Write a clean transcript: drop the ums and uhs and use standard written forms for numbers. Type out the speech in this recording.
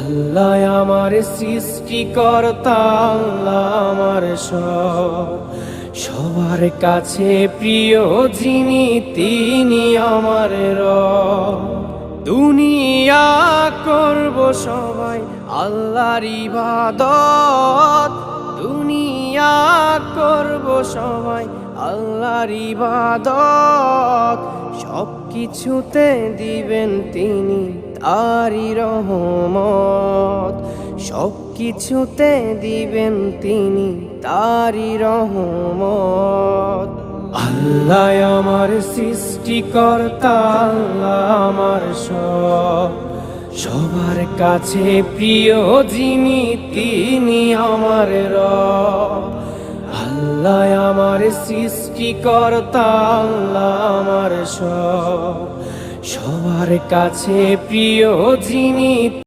আল্লাহ আমার সৃষ্টিকর্তা, আল্লাহ আমার সবার কাছে প্রিয় যিনি তিনি আমার রব। দুনিয়া করব সবাই আল্লাহর ইবাদত, দুনিয়া করব সবাই আল্লাহর ইবাদত। সব কিছুতে দিবেন তিনি তারি রহমত, সব কিছুতে দিবেন তিনি তারি রহমত। আল্লাহ আমার সৃষ্টিকর্তা, আল্লাহ আমার সবার কাছে প্রিয় যিনি তিনি আমার রব। আল্লাহ আমার সৃষ্টিকর্তা, আল্লাহ আমার সবার কাছে প্রিয় যিনি